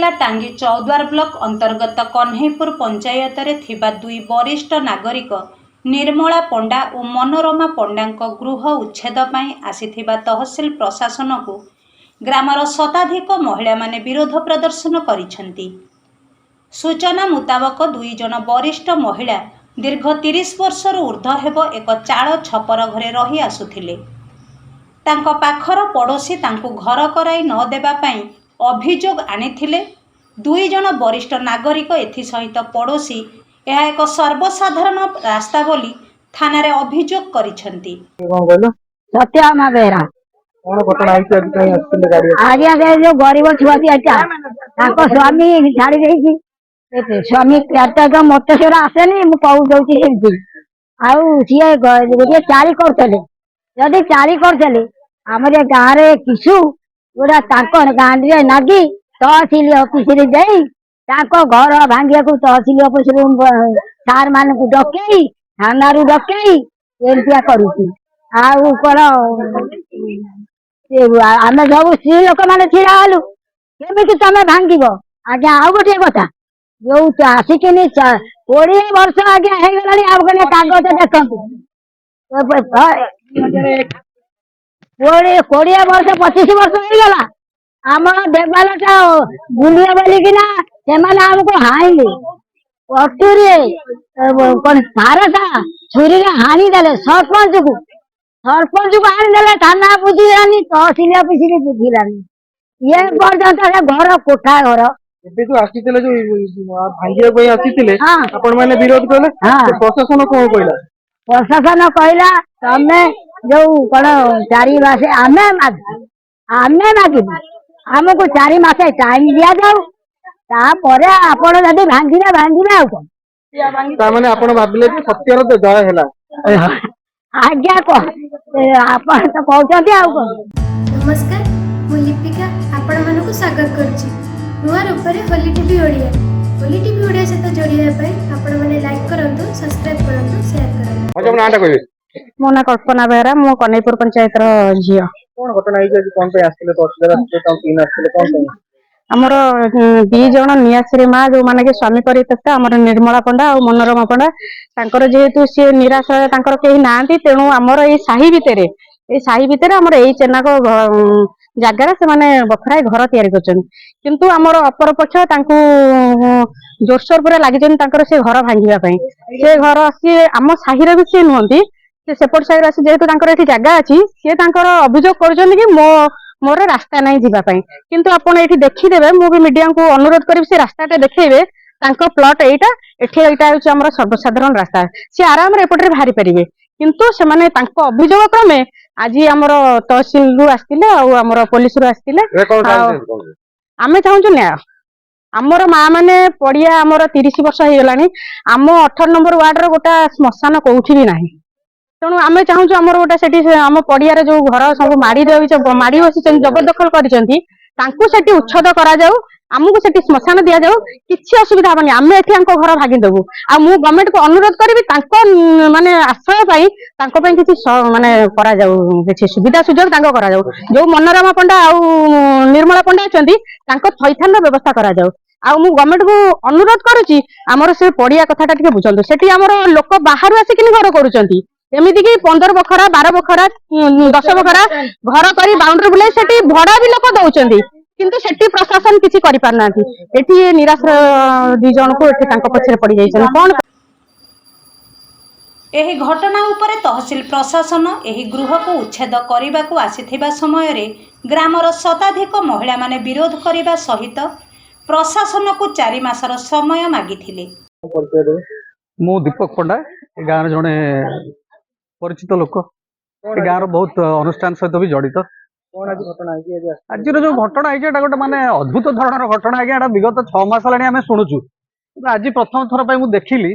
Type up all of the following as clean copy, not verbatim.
जिला टांगी चौद्वार ब्लॉक अंतर्गत कन्हैपुर पंचायत रे थिबा दुई वरिष्ठ नागरिक निर्मला पंडा और मनोरमा पंडा गृह उच्छेद पई आसीथिबा तहसील प्रशासन को ग्रामर शताधिक महिला माने विरोध प्रदर्शन करिसेंती। सूचना मुताबक दुई जन वरिष्ठ महिला दीर्घ 30 वर्षर ऊर्ध्व हेब एक चाल छपर घरे रही आसुथिले। तांको पाखर पड़ोशी तांको घर कराई न देबा पई अभियोग आनिथिले। दुई जन वरिष्ठ नागरिक एथि सहित पड़ोशी यह एक सर्वसाधारण रास्ता बोली थाना रे अभियोग करिसेंती। सत्यामा बेरा कौन घटना आई आज कहीं आसले गाड़ी आज्ञा दे जो गरीब छुआती अच्छा ताको स्वामी छाड़ी देई एते स्वामी क्यारटा मत सेरा आसेनी मु कहू दउची सेमती आउ सिए गोटे चारी करतले जदी चारी करतले हमरे गां रे किछु गोटा ताको गां रे नागी तहसील ऑफिस रे जाई ताको घर भांगिया को तहसील ऑफिस रे सार मान को डकेई थाना रू डकेई एमतिया करूची आउ कोन आम सब स्त्री लोक मैंने छिड़ा हलु केमी तुम भांग आज्ञा आउ गोटे कथा जो आसिकिन 20 वर्ष आज्ञा हो गला कागज देखु 20 वर्ष 25 वर्ष हो आम देवालटा बुलिया बोलिकिना से आमको हाइले कटुरे कौन सारटा छुरी हाणीदे सरपंच को हाणीदे थाना बुझिलानी तहसील ऑफिस बुझिलानी ये पर्यंत घर कोठा घर जो आसीथिले जो भांगिया पई आसीथिले आपण माने विरोध कले प्रशासन कोन कहला प्रशासन कहला तमे जो कोन 4 मास आमे मागिबू हमको 4 मास टाइम दिया जाऊ तापरे आपण जदी भांगिना आ कोन ता माने आपण भाबिले कि सत्यर तो जय हैला आज्ञा को आपण तो कहउछंती आ कोन। नमस्कार मु लिपिका आपण मानको स्वागत करछि नुआ रूपरे होली टीवी ओडिया सहित जोड़िया पई आपण माने लाइक करंतु सब्सक्राइब करंतु शेयर करंतु। अच्छा नाटा कहबे मो ना कल्पना बेहरा मो कन्हैपुर पंचायत रो झियो। कोन घटना आई जे कोन पे आस्थिले तहसील आस्थिले काम तीन आस्थिले कोन पे हमर 2 जण नियाश्री माँ जो माने के स्वामी करितता हमर निर्मला पंडा और मनोरमा पंडा तांकर जेहेतु सी निराश तांकर केही नांती तेणु हमर ए साही भितरे हमर एई चेना को जगार से माने बखराई घर तयारी करछन किंतु हमर अपर पक्ष तांको जोरसोर पूरा लागि जन तांकर से घर भांगिबा पई से घर सी हम साही रे भी से नुहंती से सेपट साइड आसी जेहेतु तांकर एठी जगह अछि से तांकर अभियोग करछन कि मोर रास्ता नहीं जीवा पई किंतु आपण एठी देखि देबे मु भी मीडिया को अनुरोध करिब से रास्ताटे देखैबे तांको प्लॉट एटा होची हमर सर्वसाधारण रास्ता से आराम रे एपटरे भारी परिबे किंतु से माने तांको अभियोग क्रमे आज हमर तहसील रु आस्तिले आ हमर पुलिस रु आस्तिले आमे चाहूछु न्याय हमर माँ माने पड़िया हमर 30 वर्ष हो गलानी आम 18 नंबर वार्ड रो गोटा श्मशान कोठी भी नाही तेणु आमे चाहूछु हमर गोटा सेठी हम पड़िया जो घर सब माड़ी बसी जबरदखल करिसेंती तांको सेठी उच्छेद करा जाऊ आमको सेठी श्मशान दिया जाऊ किछि असुविधा हबनी आमे एठी आंको घर भागी देबू आ मु गवर्नमेंट को अनुरोध करबी तांको माने आश्रय पाई तांको पई किछि माने करा जाऊ किछि सुविधा सुजोग तांको करा जाऊ जो मनोरमा पंडा आ निर्मला पंडा अछंती तांको थैथान व्यवस्था करा जाऊ आ मु गवर्नमेंट को अनुरोध करूची हमर से पड़िया कथाटा टिके बुझंतु सेठी हमर लोक बाहर आसी किनि घर करूचंती एमिति कि 15 बखरा 12 बखरा 10 बखरा घर करी बाउंड्री बुलाई सेठी भड़ा भी लोक दउचंती किंतु सेठी प्रशासन किछि करि पारनांती एठी निराश 2 जण को एठी तांको पछरे पड़ी जाइछन कोन एही घटना उपरे तहसील प्रशासन एही गृह को उच्छेद करने को आसीथिबा समय रे ग्रामर शताधिक महिला माने विरोध करिबा सहित प्रशासन को 4 मासर समय मागिथिले। मु दीपक पंडा गाँव जड़े परिचित लोक गाँव बहुत अनुष्ठान सहित भी जड़ित आज जो घटना है गोटे माने अद्भुत धरण घटना है विगत 6 मास आम शुणुचु आज प्रथम थर पर देखिली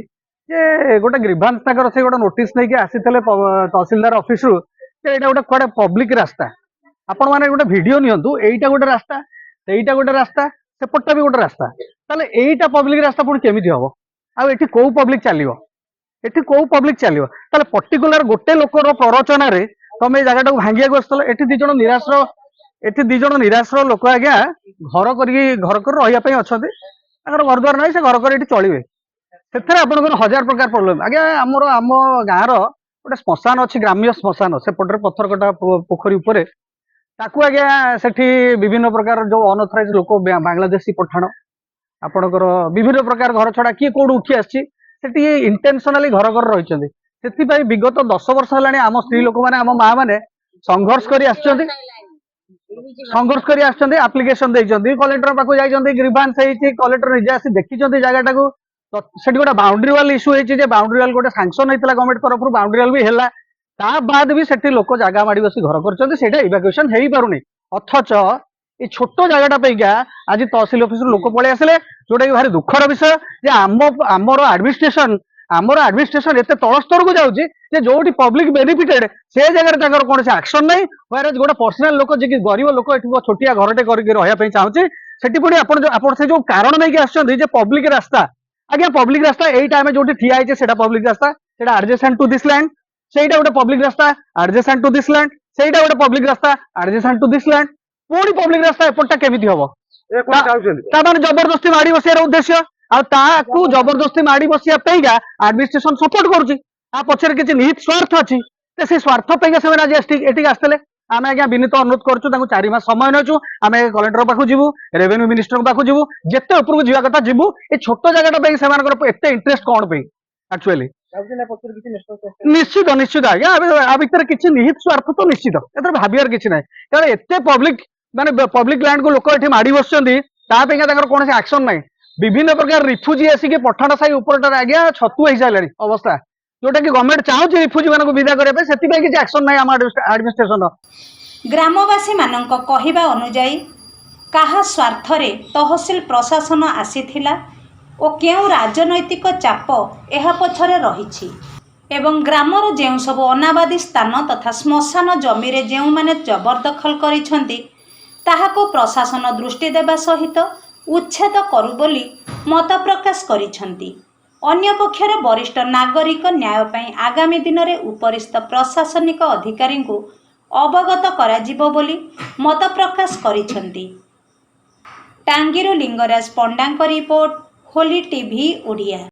जे गोटे ग्रीभांस ताकर से गोटे नोटिस नहीं आसी तहसीलदार ऑफिस रु गोटे कड़े पब्लिक रास्ता आपण मैंने गोटे वीडियो नियंतु एटा गोटे रास्ता एटा गोटे रास्ता सेपटा भी गोटे रास्ता ताले एटा पब्लिक रास्ता पुणी केमिति हबो आ एठी को पब्लिक चलियो एठी को पब्लिक चलियो ताले पर्टिकुलर गोटे लोकर प्ररोचना रे तमे जगह भांगिया गस्तल एठी 2 जण निराश्र एठी 2 जण निराश्रय लोक आज्ञा घर कर रहिया पई अछंती ताकर घर द्वार नाही से घर कर एठी चलिबे सेथरे आपनकर हजार प्रकार प्रॉब्लम आज्ञा आम गाँव रो गोटे श्मशान अच्छी ग्राम्य श्मशान सेपटे पत्थरकटा पोखरी उपरे ताकू आज्ञा सेठी विभिन्न प्रकार जो अनऑथराइज लोक बांग्लादेशी पठाण आपणकर विभिन्न प्रकार घर छड़ा किए कोड उठी आसी सेठी इंटेंशनली घर रही से विगत 10 वर्ष है आम स्त्री लोक मैंने आम माँ मैंने संघर्ष करी आप्लिकेशन देइछन्ती कलेक्टर पाखु जाइछन्ती ग्रीवांस हेइछि कलेक्टर निजे आसी देखिछन्ती जगहटा को सेठी गोटे बाउंड्री वाल इश्यू हेइछि जे बाउंड्री वाल गोटे सैंक्शन हेइतला गवर्नमेंट तरफ बाउंड्री वाल भी हैला ता बाद भी सेठी लोक जगह माड़ी बसी घर करछन्ती सेटा इवाकुएशन हेइ पारुनी अथच ये छोट जगहटा पैका आज तहसिल ऑफिस लोक पळे आसिले जोटा कि भारी दुखर विषय जे आमर एडमिनिस्ट्रेशन एते तल स्तर को जाउछि जे जोटी पब्लिक बेनिफिटेड से जगह ताकर कोन से एक्शन नै व्हेरेज गोटे पर्सनल लोक जे कि गरीब लोक एठो छोटिया घरटे करके रहया पई चाहूछि सेठी पुणी आपण से जो कारण नै कि आछन्ती जे पब्लिक रास्ता आज्ञा पब्लिक रास्ता एई टाइम जोटी ठिया आइछे सेटा पब्लिक रास्ता सेटा एडजेसेंट टू दिस लैंड सेटा गोटे पब्लिक रास्ता एडजेसेंट टू दिस लैंड सेटा गोटे पब्लिक रास्ता एडजेसेंट टू दिस लैंड पुणी पब्लिक रास्ता एपटा केमिति हबो ताମାନେ जबरदस्ती माड़ी बसियार उद्देश्य आकु जबरदस्ती माड़ी बसिया पैगा एडमिनिस्ट्रेशन सपोर्ट करुछि आ पछरे किछि निहित स्वार्थ अछि ते से स्वार्थ पैगा से आज एटिक आस्तेले आमे आज्ञा विनीत अनुरोध करछु तांको 4 मास समय नछु आमे कलेक्टर पाखु जिवु रेवेन्यू मिनिस्टर पाखु जिवु जेते ऊपर को जिवा कथा जिवु ए छोटो जगहटा पे सेमानकर एते इंटरेस्ट कोन पे एक्चुअली निश्चित निश्चित आज्ञा आ भितर किछि निहित स्वार्थ तो निश्चित एतर भाबियार किछि नै कारण एते पब्लिक माने पब्लिक लैंड को लोक एठी माड़ी बसचंती ता पेगा ताकर कोन से एक्शन नै विभिन्न प्रकार रिफ्यूजी आसिके पठाण साई ऊपरटा आज्ञा छतु होई साइलानी अवस्था जोटा कि गवर्नमेंट चाहूछि रिफ्यूजी मानको विदा करे पे सेति पे किछि एक्शन नै हम एडमिनिस्ट्रेशन ग्रामवासी मानक कहिबा अनुଯାयी काहा स्वार्थरे तहसिल प्रशासन आसीथिला ओ केउ राजनैतिक चाप एहा पछरे रहिछि एवं ग्रामर जेउ सब अनाबादी स्थान तथा श्मशान जमीरे जेउ माने जबरदखल करिछन्ति ताहाको प्रशासन दृष्टि देबा सहित उच्छेद करू बोली मत प्रकाश करिछन्ति। अन्य पक्षरे वरिष्ठ नागरिक न्याय पई आगामी दिन रे उपरिस्थ प्रशासनिक अधिकारी को अवगत कराजिबो बोली मत प्रकाश करिछन्ति। टांगीरु लिंगराज पंडांक रिपोर्ट होली टीवी ओडिया।